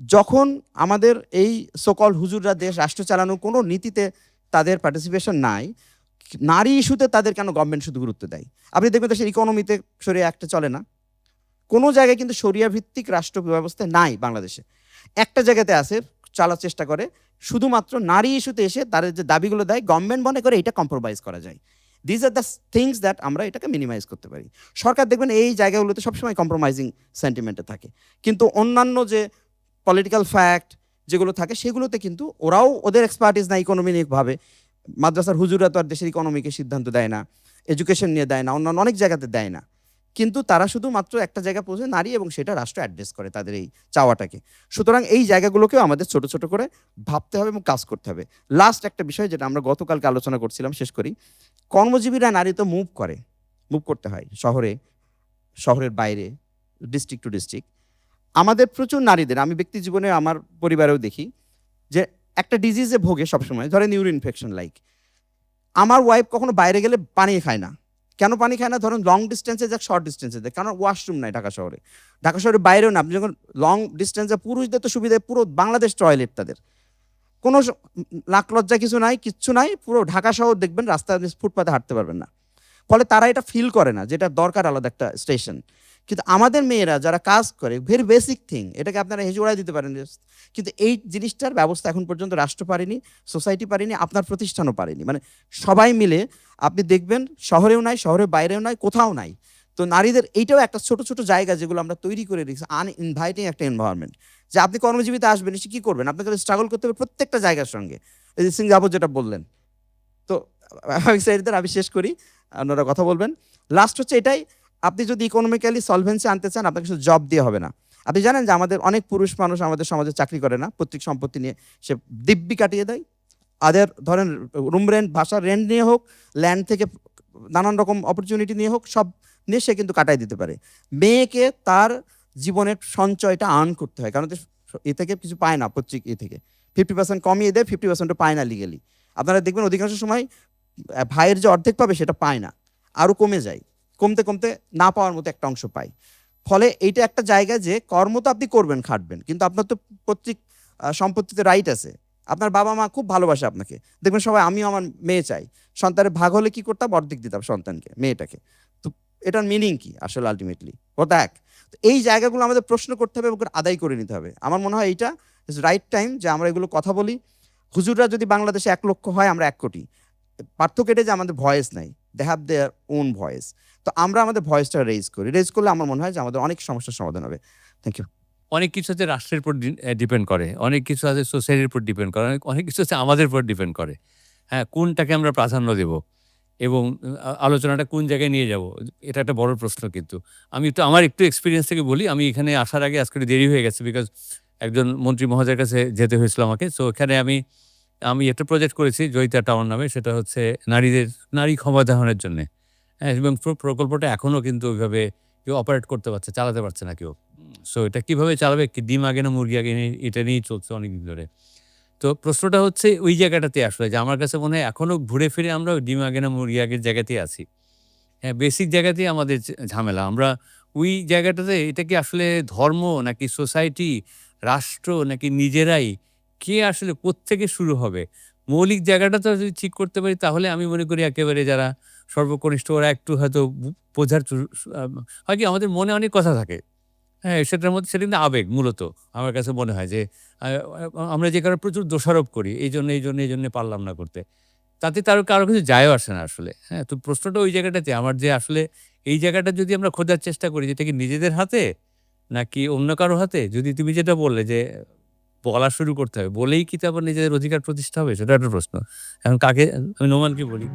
যখন আমাদের এই সকল হুজুররা দেশ রাষ্ট্র চালানোর কোনো নীতিতে তাদের পার্টিসিপেশন নাই, নারী ইস্যুতে তাদের কেন গভর্নমেন্ট শুধু গুরুত্ব দেয়? আপনি দেখবেন দেশের ইকোনমিতে শরিয়া অ্যাক্টে চলে না, কোনো জায়গায় কিন্তু শরিয়া ভিত্তিক রাষ্ট্র ব্যবস্থা নাই বাংলাদেশে। একটা জায়গাতে আছে, চালার চেষ্টা করে, শুধুমাত্র নারী ইস্যুতে এসে তাদের যে দাবিগুলো দেয়, গভর্নমেন্ট মনে করে এটা কম্প্রোমাইজ করা যায়। This are the things that আমরা এটাকে মিনিমাইজ করতে পারি। সরকার দেখবেন এই জায়গাগুলোতে সবসময় কম্প্রোমাইজিং সেন্টিমেন্টে থাকে, কিন্তু অন্যান্য যে পলিটিক্যাল ফ্যাক্ট যেগুলো থাকে সেগুলোতে কিন্তু ওরাও, ওদের এক্সপার্টিস না ইকোনমিকভাবে। মাদ্রাসার হুজুরা তো আর দেশের ইকোনমিকে সিদ্ধান্ত দেয় না, এডুকেশন নিয়ে দেয় না, অন্যান্য অনেক জায়গাতে দেয় না। কিন্তু তারা শুধুমাত্র একটা জায়গা পৌঁছে নারী, এবং সেটা রাষ্ট্র অ্যাড্রেস করে তাদের এই চাওয়াটাকে। সুতরাং এই জায়গাগুলোকেও আমাদের ছোট ছোট করে ভাবতে হবে এবং কাজ করতে হবে। লাস্ট একটা বিষয় যেটা আমরা গতকালকে আলোচনা করছিলাম, শেষ করি। কর্মজীবীরা নারী তো মুভ করতে হয় শহরে, শহরের বাইরে, ডিস্ট্রিক্ট টু ডিস্ট্রিক্ট। আমাদের প্রচুর নারীদের, আমি ব্যক্তি জীবনে আমার পরিবারেও দেখি যে একটা ডিজিজে ভোগে সবসময়, ধরেন ইউরিন ইনফেকশন লাইক। আমার ওয়াইফ কখনো বাইরে গেলে পানি খায় না। কেন পানি খায় না? ধরুন লং ডিস্টেন্সে যাক, শর্ট ডিস্টেন্সে যাক, কারণ ওয়াশরুম নাই ঢাকা শহরে। ঢাকা শহরের বাইরেও না, আপনি যখন লং ডিস্টেন্সে, পুরুষদের তো সুবিধায় পুরো বাংলাদেশ টয়লেট তাদের, কোনো লাখ লজ্জা কিছু নাই, কিচ্ছু নাই। পুরো ঢাকা শহর দেখবেন রাস্তায় ফুটপাতে হাঁটতে পারবেন না। ফলে তারা এটা ফিল করে না, যেটা দরকার আলাদা একটা স্টেশন। কিন্তু আমাদের মেয়েরা যারা কাজ করে, ভেরি বেসিক থিং, এটাকে আপনারা হেঁচে উড়াই দিতে পারেন, কিন্তু এই জিনিসটার ব্যবস্থা এখন পর্যন্ত রাষ্ট্র পারেনি, সোসাইটি পারেনি, আপনার প্রতিষ্ঠানও পারেনি। মানে সবাই মিলে আপনি দেখবেন শহরেও নাই, শহরের বাইরেও নাই, কোথাও নাই। তো নারীদের এইটাও একটা ছোট ছোট জায়গা যেগুলো আমরা তৈরি করে রেখেছি, আনইনভাইটিং একটা এনভায়রনমেন্ট, যে আপনি কর্মজীবিতে আসবেন, এসে কী করবেন? আপনাকে স্ট্রাগল করতে হবে প্রত্যেকটা জায়গার সঙ্গে। এই যে সিঙ্গাপুর যেটা বললেন, তো আমি শেষ করি, আপনারা কথা বলবেন। লাস্ট হচ্ছে এটাই, আপনি যদি ইকোনমিক্যালি সলভেন্সি আনতে চান, আপনাকে শুধু জব দিয়ে হবে না। আপনি জানেন যে আমাদের অনেক পুরুষ মানুষ আমাদের সমাজে চাকরি করে না, পৈতৃক সম্পত্তি নিয়ে সে দিব্যি কাটিয়ে দেয়। ধরেন রুম রেন্ট, বাসার রেন্ট নিয়ে হোক, ল্যান্ড থেকে নানান রকম অপরচুনিটি নিয়ে হোক, সব নিয়ে সে কিন্তু কাটাই দিতে পারে। মেয়েকে তার জীবনের সঞ্চয়টা আর্ন করতে হয়, কারণ এ থেকে কিছু পায় না, পৈতৃক এ থেকে 50% কমিয়ে দেয়, 50% পায় না লিগেলি। আপনারা দেখবেন অধিকাংশ সময় ভাইয়ের যে অর্ধেক পাবে সেটা পায় না, আরও কমে যায়, কমতে কমতে না পাওয়ার মতো একটা অংশ পায়। ফলে এইটা একটা জায়গা যে কর্ম তো আপনি করবেন, খাটবেন, কিন্তু আপনার তো পৈতৃক সম্পত্তিতে রাইট আছে। আপনার বাবা মা খুব ভালোবাসে আপনাকে, দেখবেন সবাই, আমিও আমার মেয়ে চাই, সন্তানের ভাগ হলে কি করতাম? অর্ধেক দিতাম সন্তানকে, মেয়েটাকে। তো এটার মিনিং কি আসলে আলটিমেটলি? ওটা এক। তো এই জায়গাগুলো আমাদের প্রশ্ন করতে হবে এবং আদায় করে নিতে হবে। আমার মনে হয় এইটা ইজ রাইট টাইম যে আমরা এগুলো কথা বলি। হুজুররা যদি বাংলাদেশে 1 লক্ষ হয়, আমরা 1 কোটি। পার্থক্য এটা যে আমাদের ভয়েস নাই, they have their own voice. তো আমরা আমাদের ভয়েসটা রেজ করলে আমার মনে হয় যে আমাদের অনেক সমস্যার সমাধান হবে। Thank you. অনেক কিছু আছে রাষ্ট্রের উপর ডিপেন্ড করে, অনেক কিছু আছে সোসাইটির উপর ডিপেন্ড করে, অনেক কিছু আছে আমাদের উপর ডিপেন্ড করে। হ্যাঁ, কোনটাকে আমরা প্রাধান্য দেব এবং আলোচনাটা কোন জায়গায় নিয়ে যাব, এটা একটা বড় প্রশ্ন। কিন্তু আমি আমার একটু এক্সপিরিয়েন্স থেকে বলি। আমি এখানে আসার আগে আজকে দেরি হয়ে গেছে, বিকজ একজন মন্ত্রী মহোদয়ের কাছে যেতে হয়েছিল আমাকে। সো এখানে আমি একটা প্রজেক্ট করেছি জয়িতা টাউন নামে, সেটা হচ্ছে নারী ক্ষমতায়নের জন্যে। হ্যাঁ, এবং প্রকল্পটা এখনও কিন্তু ওইভাবে কেউ অপারেট করতে পারছে, চালাতে পারছে না কেউ। সো এটা কীভাবে চালাবে, কি ডিম আগে না মুরগি আগে, এটা নিয়েই চলছে অনেকদিন ধরে। তো প্রশ্নটা হচ্ছে ওই জায়গাটাতে আসলে, যে আমার কাছে মনে হয় এখনও ঘুরে ফিরে আমরা ডিম আগে না মুরগি আগের জায়গাতেই আছি। হ্যাঁ, বেসিক জায়গাতেই আমাদের ঝামেলা। আমরা ওই জায়গাটাতে, এটা কি আসলে ধর্ম নাকি সোসাইটি, রাষ্ট্র নাকি নিজেরাই, কে আসলে কোত্থেকে শুরু হবে? মৌলিক জায়গাটা তো যদি ঠিক করতে পারি, তাহলে আমি মনে করি একেবারে যারা সর্বকনিষ্ঠ ওরা একটু হয়তো বোঝার হয় কি, আমাদের মনে অনেক কথা থাকে। হ্যাঁ, সেটার মধ্যে সেটা কিন্তু আবেগ মূলত। আমার কাছে মনে হয় যে আমরা যে কারণে প্রচুর দোষারোপ করি, এই জন্য পারলাম না করতে, তাতে কারো কিছু যায়ও আসে না আসলে। হ্যাঁ, তো প্রশ্নটা ওই জায়গাটাতে আমার, যে আসলে এই জায়গাটা যদি আমরা খোঁজার চেষ্টা করি, যেটা কি নিজেদের হাতে নাকি অন্য কারো হাতে? যদি তুমি যেটা বললে যে বলা শুরু করতে হবে, বলেই কি তারপর নিজেদের অধিকার প্রতিষ্ঠা হবে, সেটা একটা প্রশ্ন। এখন কাকে, আমি নোমানকে বলি।